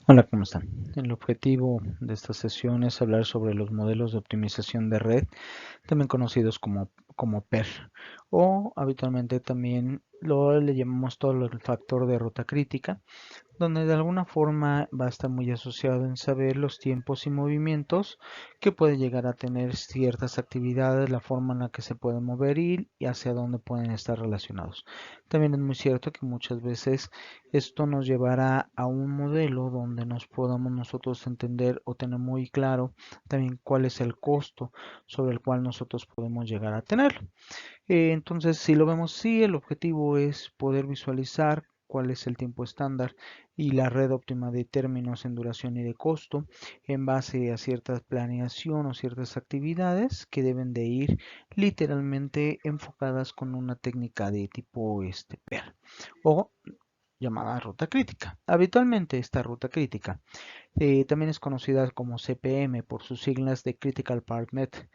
Hola, ¿cómo están? El objetivo de esta sesión es hablar sobre los modelos de optimización de red, también conocidos como PER, o habitualmente también le llamamos todo el factor de ruta crítica, donde de alguna forma va a estar muy asociado en saber los tiempos y movimientos que puede llegar a tener ciertas actividades, la forma en la que se pueden mover y hacia dónde pueden estar relacionados. También es muy cierto que muchas veces esto nos llevará a un modelo donde nos podamos nosotros entender o tener muy claro también cuál es el costo sobre el cual nosotros podemos llegar a tenerlo. Entonces, si lo vemos así, el objetivo es poder visualizar cuál es el tiempo estándar y la red óptima de términos en duración y de costo en base a cierta planeación o ciertas actividades que deben de ir literalmente enfocadas con una técnica de tipo PER o llamada ruta crítica. Habitualmente esta ruta crítica también es conocida como CPM por sus siglas de Critical Path Method.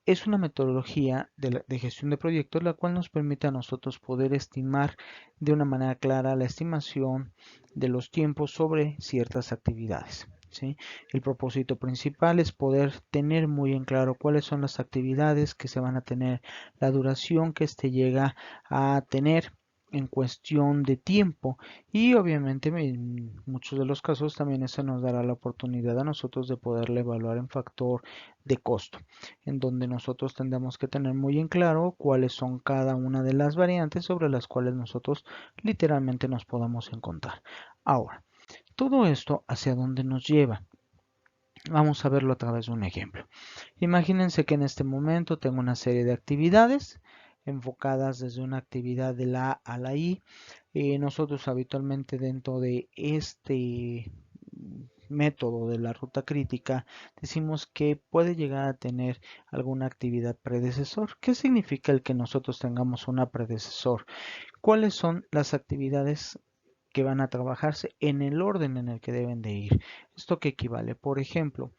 Es una metodología de gestión de proyectos la cual nos permite a nosotros poder estimar de una manera clara la estimación de los tiempos sobre ciertas actividades. ¿Sí? El propósito principal es poder tener muy en claro cuáles son las actividades que se van a tener, la duración que éste llega a tener en cuestión de tiempo y obviamente en muchos de los casos también eso nos dará la oportunidad a nosotros de poderle evaluar en factor de costo, en donde nosotros tendremos que tener muy en claro cuáles son cada una de las variantes sobre las cuales nosotros literalmente nos podamos encontrar. Ahora, todo esto hacia dónde nos lleva. Vamos a verlo a través de un ejemplo. Imagínense que en este momento tengo una serie de actividades enfocadas desde una actividad de la A a la I. Nosotros habitualmente dentro de este método de la ruta crítica decimos que puede llegar a tener alguna actividad predecesor. ¿Qué significa el que nosotros tengamos una predecesor? ¿Cuáles son las actividades que van a trabajarse en el orden en el que deben de ir? ¿Esto qué equivale? Por ejemplo,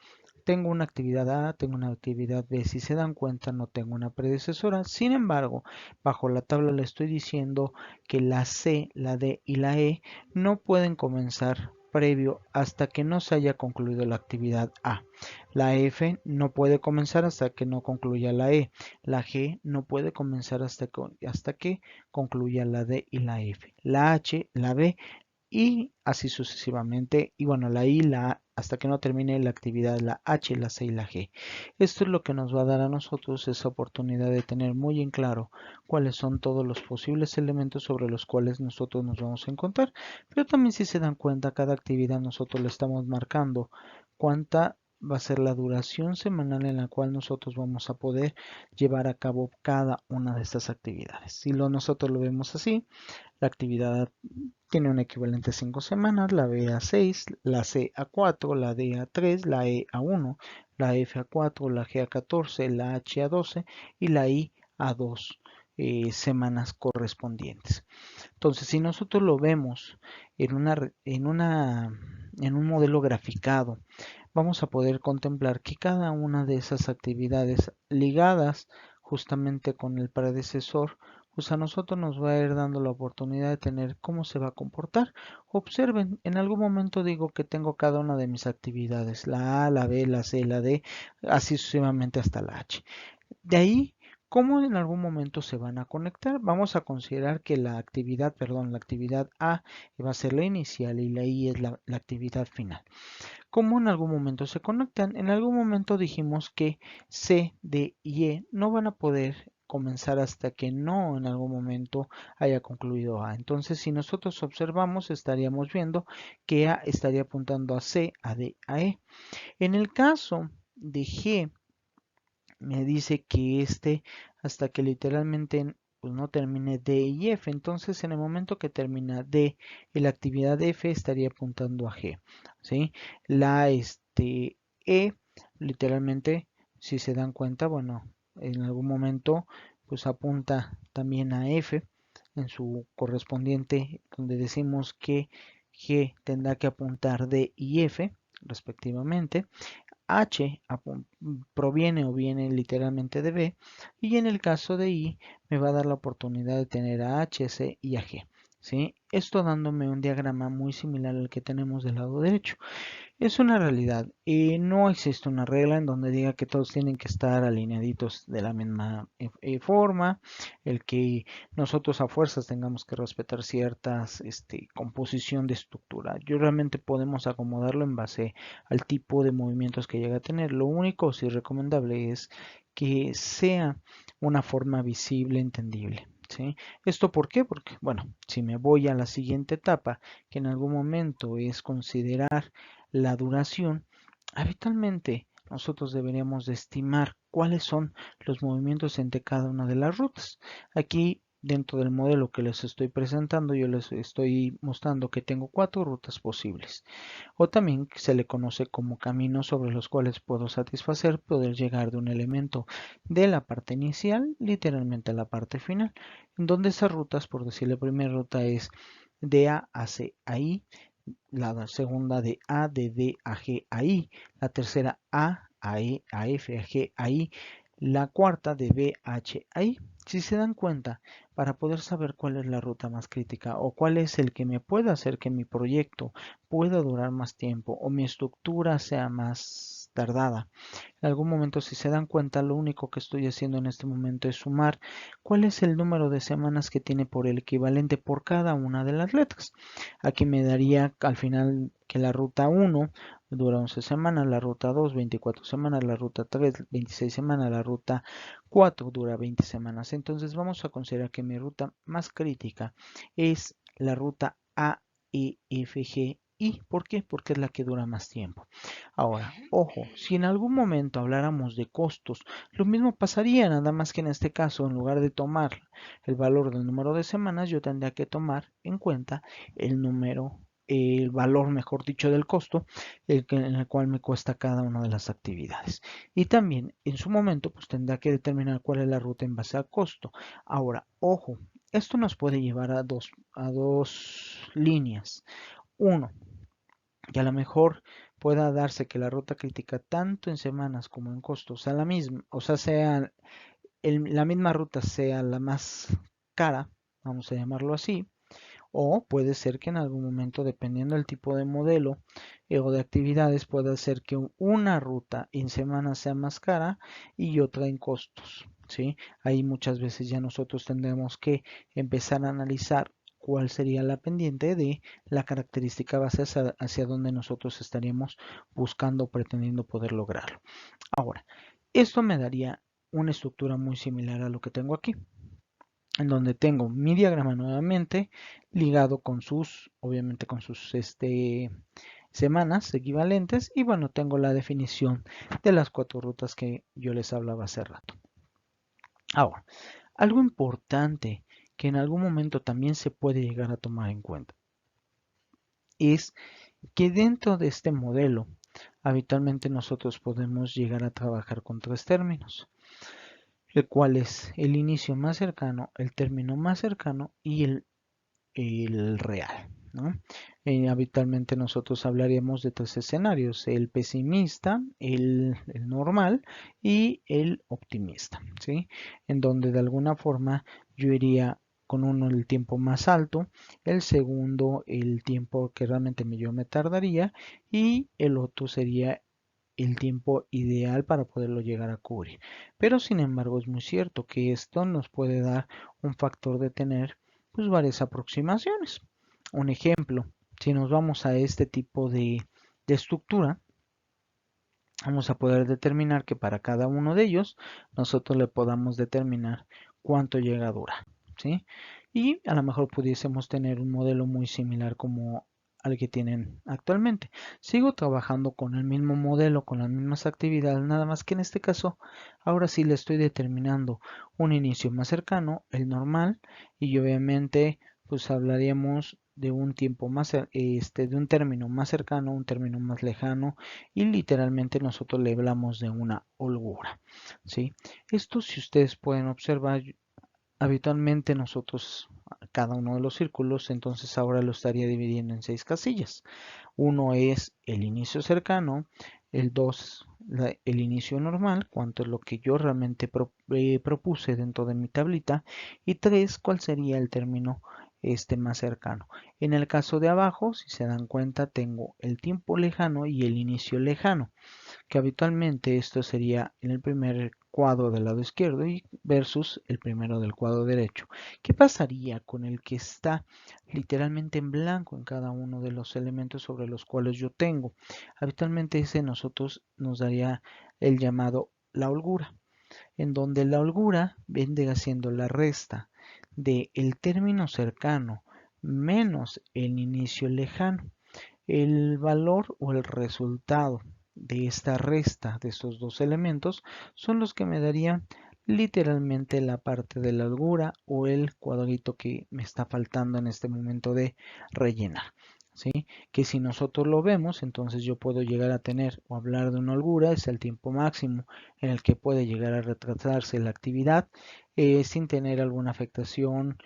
tengo una actividad A, tengo una actividad B. Si se dan cuenta, no tengo una predecesora. Sin embargo, bajo la tabla le estoy diciendo que la C, la D y la E no pueden comenzar previo hasta que no se haya concluido la actividad A. La F no puede comenzar hasta que no concluya la E. La G no puede comenzar hasta que concluya la D y la F. La H, la B y así sucesivamente. Y bueno, la I, la A, hasta que no termine la actividad, la H, la C y la G. Esto es lo que nos va a dar a nosotros esa oportunidad de tener muy en claro cuáles son todos los posibles elementos sobre los cuales nosotros nos vamos a encontrar. Pero también si se dan cuenta, cada actividad nosotros le estamos marcando cuánta va a ser la duración semanal en la cual nosotros vamos a poder llevar a cabo cada una de estas actividades. Si nosotros lo vemos así, la actividad tiene un equivalente a 5 semanas, la B a 6, la C a 4, la D a 3, la E a 1, la F a 4, la G a 14, la H a 12 y la I a 2 semanas correspondientes. Entonces, si nosotros lo vemos en un modelo graficado, vamos a poder contemplar que cada una de esas actividades ligadas justamente con el predecesor, pues a nosotros nos va a ir dando la oportunidad de tener cómo se va a comportar. Observen, en algún momento digo que tengo cada una de mis actividades, la A, la B, la C, la D, así sucesivamente hasta la H. De ahí, ¿cómo en algún momento se van a conectar? Vamos a considerar que la actividad A va a ser la inicial y la I es la actividad final. ¿Cómo en algún momento se conectan? En algún momento dijimos que C, D y E no van a poder comenzar hasta que no en algún momento haya concluido A. Entonces, si nosotros observamos, estaríamos viendo que A estaría apuntando a C, a D, a E. En el caso de G, me dice que hasta que literalmente pues no termine D y F. Entonces, en el momento que termina D y la actividad F estaría apuntando a G. ¿Sí? La E, literalmente, si se dan cuenta, bueno, en algún momento pues apunta también a F en su correspondiente, donde decimos que G tendrá que apuntar D y F respectivamente. H proviene o viene literalmente de B y en el caso de I me va a dar la oportunidad de tener a H, C y a G. ¿sí? Esto dándome un diagrama muy similar al que tenemos del lado derecho. Es una realidad y no existe una regla en donde diga que todos tienen que estar alineaditos de la misma forma, el que nosotros a fuerzas tengamos que respetar ciertas composición de estructura. Yo realmente podemos acomodarlo en base al tipo de movimientos que llega a tener. Lo único sí recomendable es que sea una forma visible, entendible. ¿Sí? ¿Esto por qué? Porque, bueno, si me voy a la siguiente etapa, que en algún momento es considerar la duración, habitualmente nosotros deberíamos de estimar cuáles son los movimientos entre cada una de las rutas. Aquí dentro del modelo que les estoy presentando, yo les estoy mostrando que tengo 4 rutas posibles, o también se le conoce como caminos sobre los cuales puedo satisfacer, poder llegar de un elemento de la parte inicial, literalmente a la parte final, en donde esas rutas, por decir, la primera ruta es de A a C a I, la segunda de A, de D a G a I, la tercera a E, a F, a G a I, la cuarta de B a H a I. Si se dan cuenta, para poder saber cuál es la ruta más crítica o cuál es el que me pueda hacer que mi proyecto pueda durar más tiempo o mi estructura sea más tardada, en algún momento, si se dan cuenta, lo único que estoy haciendo en este momento es sumar cuál es el número de semanas que tiene por el equivalente por cada una de las letras. Aquí me daría al final que la ruta 1 dura 11 semanas, la ruta 2 24 semanas, la ruta 3 26 semanas, la ruta 4 dura 20 semanas. Entonces vamos a considerar que mi ruta más crítica es la ruta A, E, F, G, I. ¿Por qué? Porque es la que dura más tiempo. Ahora, ojo, si en algún momento habláramos de costos, lo mismo pasaría, nada más que en este caso, en lugar de tomar el valor del número de semanas, yo tendría que tomar en cuenta el número, el valor, mejor dicho, del costo, en el cual me cuesta cada una de las actividades. Y también, en su momento, pues tendrá que determinar cuál es la ruta en base al costo. Ahora, ojo, esto nos puede llevar a dos líneas. Uno, que a lo mejor pueda darse que la ruta crítica tanto en semanas como en costos sea la misma, o sea, la misma ruta sea la más cara, vamos a llamarlo así, o puede ser que en algún momento, dependiendo del tipo de modelo o de actividades, pueda ser que una ruta en semanas sea más cara y otra en costos. ¿Sí? Ahí muchas veces ya nosotros tendremos que empezar a analizar cuál sería la pendiente de la característica base hacia donde nosotros estaríamos buscando o pretendiendo poder lograrlo. Ahora, esto me daría una estructura muy similar a lo que tengo aquí, en donde tengo mi diagrama nuevamente ligado con obviamente con sus semanas equivalentes, y bueno, tengo la definición de las 4 rutas que yo les hablaba hace rato. Ahora, algo importante que en algún momento también se puede llegar a tomar en cuenta es que dentro de este modelo habitualmente nosotros podemos llegar a trabajar con 3 términos, el cual es el inicio más cercano, el término más cercano y el real, ¿no? Habitualmente nosotros hablaríamos de 3 escenarios: el pesimista, el normal y el optimista, ¿sí? En donde de alguna forma yo iría con uno el tiempo más alto, el segundo el tiempo que realmente yo me tardaría, y el otro sería el tiempo ideal para poderlo llegar a cubrir. Pero sin embargo es muy cierto que esto nos puede dar un factor de tener pues varias aproximaciones. Un ejemplo, si nos vamos a este tipo de estructura, vamos a poder determinar que para cada uno de ellos nosotros le podamos determinar cuánto llega a durar, ¿sí? Y a lo mejor pudiésemos tener un modelo muy similar como al que tienen actualmente. Sigo trabajando con el mismo modelo, con las mismas actividades, nada más que en este caso ahora sí le estoy determinando un inicio más cercano, el normal, y obviamente pues hablaríamos de un tiempo más, de un término más cercano, un término más lejano, y literalmente nosotros le hablamos de una holgura, ¿sí? Esto, si ustedes pueden observar, habitualmente nosotros cada uno de los círculos, entonces ahora lo estaría dividiendo en 6 casillas. Uno es el inicio cercano, el 2 el inicio normal, cuánto es lo que yo realmente propuse dentro de mi tablita, y 3 cuál sería el término más cercano. En el caso de abajo, si se dan cuenta, tengo el tiempo lejano y el inicio lejano, que habitualmente esto sería en el primer cuadro del lado izquierdo y versus el primero del cuadro derecho. ¿Qué pasaría con el que está literalmente en blanco en cada uno de los elementos sobre los cuales yo tengo? Habitualmente ese nosotros nos daría el llamado la holgura, en donde la holgura vendría siendo la resta del término cercano menos el inicio lejano. El valor o el resultado de esta resta de estos dos elementos son los que me darían literalmente la parte de la holgura o el cuadrito que me está faltando en este momento de rellenar. ¿Sí? Que si nosotros lo vemos, entonces yo puedo llegar a tener o hablar de una holgura, es el tiempo máximo en el que puede llegar a retrasarse la actividad sin tener alguna afectación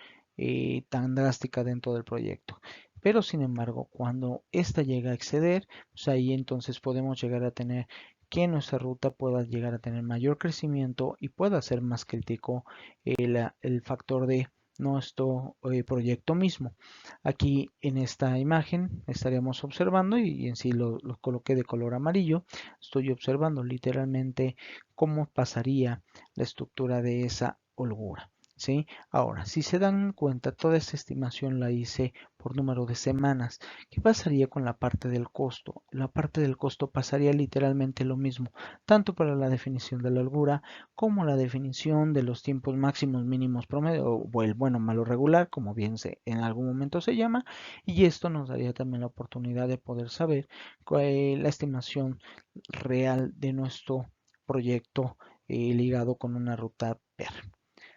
tan drástica dentro del proyecto. Pero sin embargo, cuando esta llega a exceder, pues ahí entonces podemos llegar a tener que nuestra ruta pueda llegar a tener mayor crecimiento y pueda ser más crítico el factor de nuestro proyecto mismo. Aquí en esta imagen estaríamos observando, y en sí lo coloqué de color amarillo, estoy observando literalmente cómo pasaría la estructura de esa holgura. ¿Sí? Ahora, si se dan cuenta, toda esta estimación la hice por número de semanas. ¿Qué pasaría con la parte del costo? La parte del costo pasaría literalmente lo mismo, tanto para la definición de la holgura como la definición de los tiempos máximos, mínimos, promedio, o el bueno, malo, regular, como bien en algún momento se llama, y esto nos daría también la oportunidad de poder saber la estimación real de nuestro proyecto ligado con una ruta PER.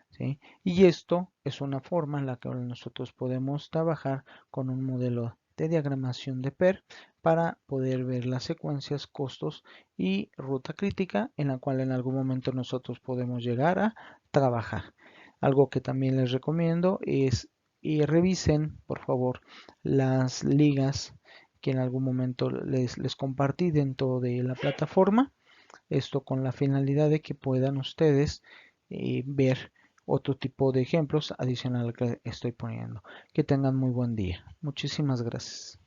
¿Sí? Y esto es una forma en la que nosotros podemos trabajar con un modelo de diagramación de PER para poder ver las secuencias, costos y ruta crítica en la cual en algún momento nosotros podemos llegar a trabajar. Algo que también les recomiendo es y revisen, por favor, las ligas que en algún momento les compartí dentro de la plataforma. Esto con la finalidad de que puedan ustedes ver otro tipo de ejemplos adicional al que estoy poniendo. Que tengan muy buen día. Muchísimas gracias.